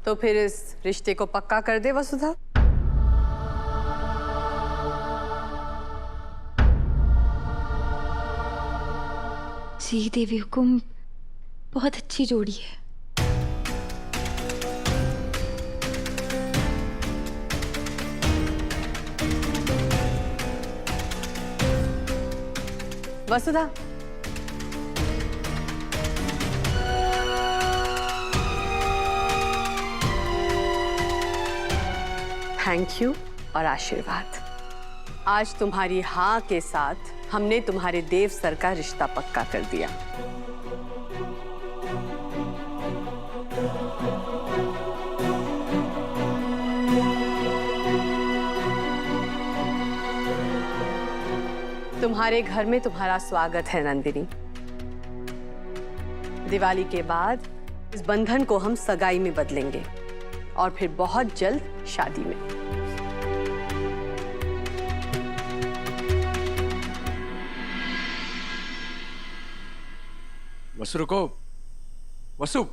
तो फिर इस रिश्ते को पक्का कर दे वसुधा। जी देवी हुकुम, बहुत अच्छी जोड़ी है। वसुधा, थैंक यू और आशीर्वाद। आज तुम्हारी हाँ के साथ हमने तुम्हारे देव सर का रिश्ता पक्का कर दिया। तुम्हारे घर में तुम्हारा स्वागत है नंदिनी। दिवाली के बाद इस बंधन को हम सगाई में बदलेंगे और फिर बहुत जल्द शादी में। वसु रुको, वसु।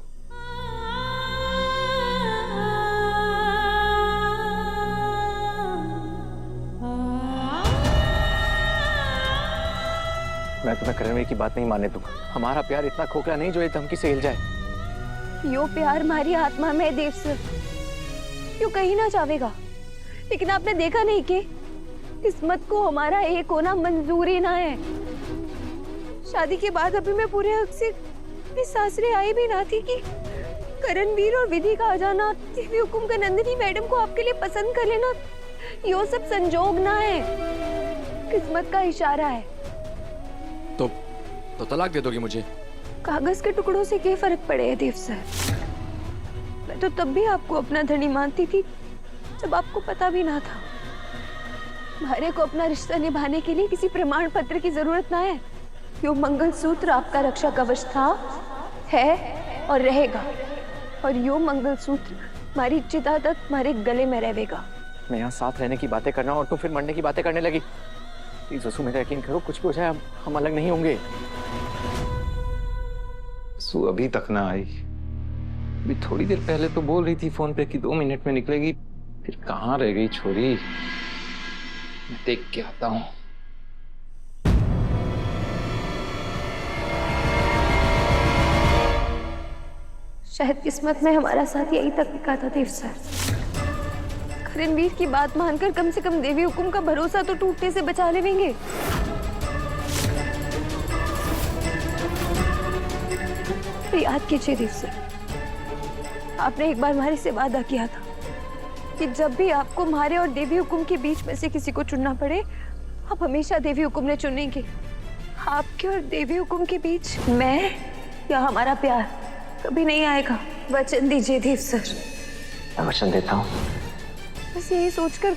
मैं तुम्हें करणवीर की बात नहीं मानने दूंगा। हमारा प्यार इतना खोखला नहीं जो ये धमकी से हिल जाए। यो प्यार हमारी आत्मा में देव सर, यो कहीं ना जावेगा। लेकिन आपने देखा नहीं कि किस्मत को हमारा एक होना मंजूरी ना है। शादी के बाद अभी मैं पूरे हक से इस सासरे आई भी ना थी कि करणवीर और विधि का आ जाना, देवी हुकुम का नंदिनी मैडम को आपके लिए पसंद कर लेना, यो सब संजोग ना है, किस्मत का इशारा है। तो तलाक दे दोगी मुझे? कागज के टुकड़ों से क्या फर्क पड़े है देव सर? मैं तो तब भी आपको अपना धनी मानती थी जब आपको पता भी ना था। भारे को अपना रिश्ता निभाने के लिए किसी प्रमाण पत्र की जरूरत ना है। यो मंगलसूत्र आपका रक्षा कवच था, है और रहेगा। और यो मंगलसूत्र हमारी चिता तक हमारे गले में रहेगा। मैं यहाँ साथ रहने की बातें करना और तुम फिर मरने की बातें करने लगी। प्लीज वसु, मेरा यकीन करो, कुछ भी हो जाए हम अलग नहीं होंगे। वसु अभी तक ना आई। अभी थोड़ी देर पहले तो बोल रही थी फोन पे कि 2 मिनट में निकलेगी। फिर कहाँ रह गई छोरी? मैं देख के आता हूँ। शायद किस्मत में हमारा साथ यही तक लिखा था देव सर। करणवीर की बात मानकर कम से कम देवी हुकुम का भरोसा तो टूटने से बचा लेंगे। याद कीजिए देव सर, आपने एक बार हमारे से वादा किया था कि जब भी आपको हमारे और देवी हुकुम के बीच में से किसी को चुनना पड़े, आप हमेशा देवी हुकुम ने चुनेंगे। आपके और देवी हुकुम के बीच मैं या हमारा प्यार कभी नहीं आएगा। वचन दीजिए देव सर। मैं वचन देता हूँ। बस यही सोचकर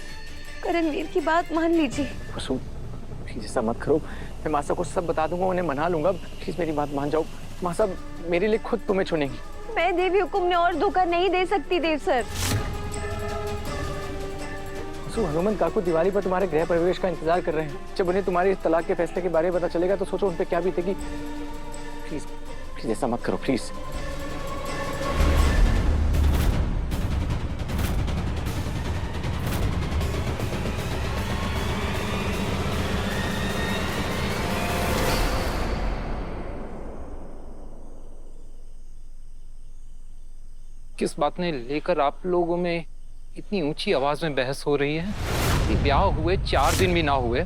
करणवीर की बात मान लीजिए। वसु, प्लीज ऐसा मत करो। मैं मासा को सब बता दूंगा, उन्हें मना लूंगा। प्लीज मेरी बात मान जाओ। मासा मेरे लिए खुद तुम्हें चुनेंगी। मैं देवी हुकुम ने और धोखा नहीं दे सकती देव सर। वसु, हनुमंत काकू दिवाली पर तुम्हारे गृह प्रवेश का इंतजार कर रहे हैं। जब उन्हें तुम्हारे इस तलाक के फैसले के बारे में पता चलेगा तो सोचो उन पे क्या बीतेगी। प्लीज प्लीज ऐसा मत करो, प्लीज। किस बात ने लेकर आप लोगों में इतनी ऊंची आवाज में बहस हो रही है? कि ब्याह हुए 4 दिन भी ना हुए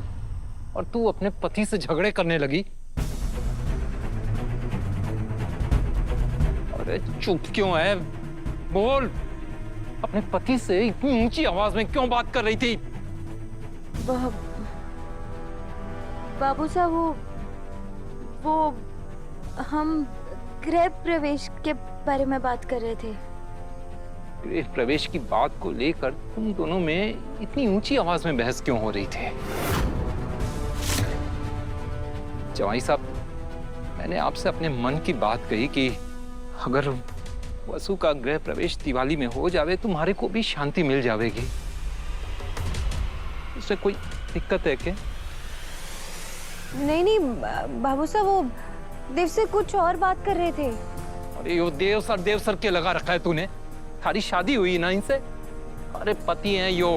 और तू अपने पति से झगड़े करने लगी। अरे चुप क्यों है? बोल, अपने पति से इतनी ऊंची आवाज में क्यों बात कर रही थी? बाबू साहब, वो हम गृह प्रवेश के बारे में बात कर रहे थे। गृह प्रवेश की बात को लेकर तुम दोनों में इतनी ऊंची आवाज में बहस क्यों हो रही थी? जवाई साहब, मैंने आपसे अपने मन की बात कही कि अगर वसु का गृह प्रवेश दिवाली में हो जावे तुम्हारे को भी शांति मिल जाएगी। उससे कोई दिक्कत है क्या? नहीं बाबू साहब, वो देव से कुछ और बात कर रहे थे। अरे यो देव सर के लगा रखा है तूने। थारी शादी हुई ना इनसे? अरे पति हैं यो,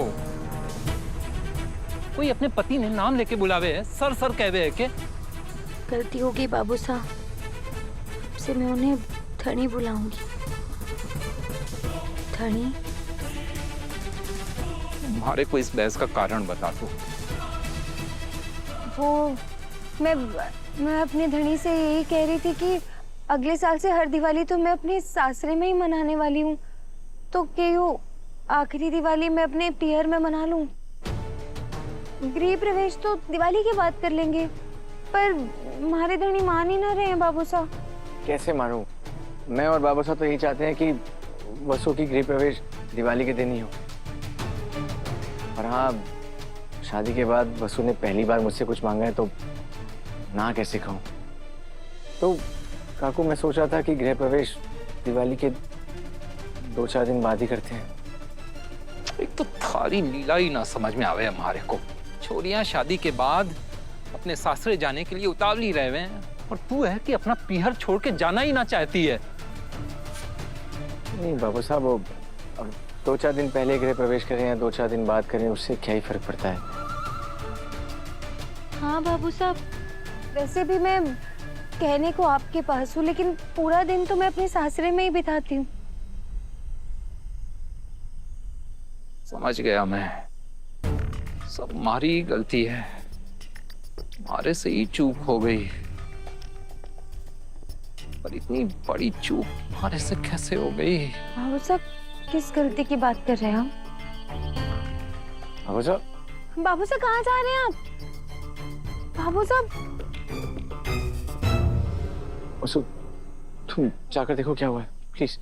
कोई अपने पति ने नाम लेके बुलावे है, सर सर कहवे है के? गलती होगी बाबू साहब, अब से मैं उन्हें धनी बुलाऊंगी। धनी? तुम्हारे को इस बहस का कारण बता दो। वो मैं अपने धनी से यही कह रही थी कि अगले साल से हर दिवाली तो मैं अपने सासरे में ही मनाने वाली हूँ, तो क्यों आखिरी दिवाली मैं अपने पियर में मना लूँ। गृह प्रवेश तो दिवाली के बाद कर लेंगे, पर हमारे धनी मान ही ना रहे हैं बाबू साहब। कैसे मानूं? मैं और बाबा साहब तो यही चाहते हैं कि वसु की गृह प्रवेश दिवाली के दिन ही हो। और हाँ, शादी के बाद वसु ने पहली बार मुझसे कुछ मांगा है तो ना कैसे कहूँ। तो काकू, मैं सोच रहा था कि गृह प्रवेश दिवाली के 2-4 दिन बाद ही करते हैं। एक तो थारी लीला ही ना समझ में आवे हमारे को। छोरियां शादी के बाद अपने सासरे जाने के लिए उतावली रहे हुए हैं, और तू है कि अपना पीहर छोड़ के जाना ही ना चाहती है। नहीं बाबू साहब, वो अब 2-4 दिन पहले गृह प्रवेश करें या 2-4 दिन बाद करें, उससे क्या ही फर्क पड़ता है। हाँ बाबू साहब, वैसे भी मैं कहने को आपके पास हूँ, लेकिन पूरा दिन तो मैं अपने सासरे में ही बिताती हूँ। समझ गया मैं, सब हमारी गलती है, हमारे से ही चूक हो गई। पर इतनी बड़ी चूक हमारे से कैसे हो गई? बाबू साहब, किस गलती की बात कर रहे हैं आप? बाबू साहब, बाबू साहब कहाँ जा रहे हैं आप? बाबू साहब, वसु, तुम जाकर देखो क्या हुआ है, प्लीज।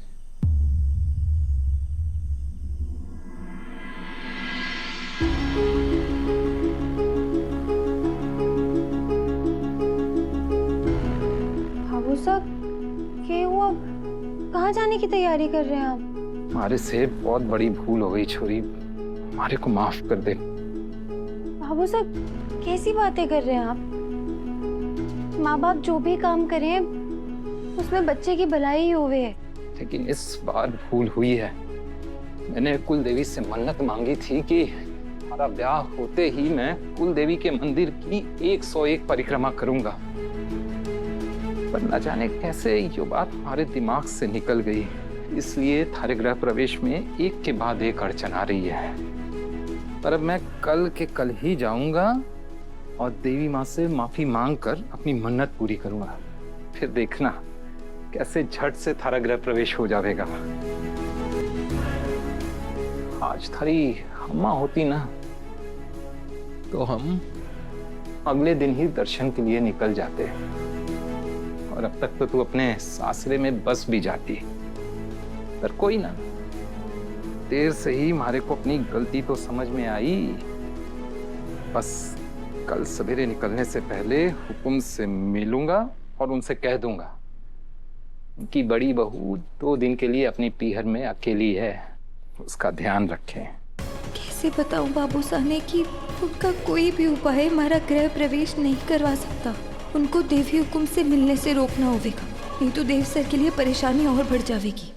बाबू साहब, क्या हुआ? कहाँ जाने की तैयारी कर रहे हैं आप? हमारे से बहुत बड़ी भूल हो गई छोरी, हमारे को माफ कर दे। बाबू साहब, कैसी बातें कर रहे हैं आप? माँ बाप जो भी काम करें उसमें बच्चे की भलाई ही होवे है। लेकिन इस बार भूल हुई है। मैंने कुल देवी से मन्नत मांगी थी कि हमारा ब्याह होते ही मैं कुल देवी के मंदिर की 101 परिक्रमा करूंगा, पर न जाने कैसे ये बात हमारे दिमाग से निकल गई, इसलिए थारे गृह प्रवेश में एक के बाद एक अड़चन आ रही है। पर अब मैं कल के कल ही जाऊंगा और देवी माँ से माफी मांगकर अपनी मन्नत पूरी करूंगा, फिर देखना कैसे झट से थारा गृह प्रवेश हो जाएगा। आज थारी अम्मा होती ना तो हम अगले दिन ही दर्शन के लिए निकल जाते, और अब तक तो तू अपने सासरे में बस भी जाती। पर कोई ना, देर से ही हमारे को अपनी गलती तो समझ में आई। बस कल सवेरे निकलने से पहले हुकुम से मिलूंगा और उनसे कह दूंगा कि बड़ी बहू 2 दिन के लिए अपनी पीहर में अकेली है, उसका ध्यान रखें। कैसे बताऊं बाबू साहब कि उनका कोई भी उपाय हमारा गृह प्रवेश नहीं करवा सकता। उनको देवी हुकुम से मिलने से रोकना होगा, नहीं तो देव सर के लिए परेशानी और बढ़ जाएगी।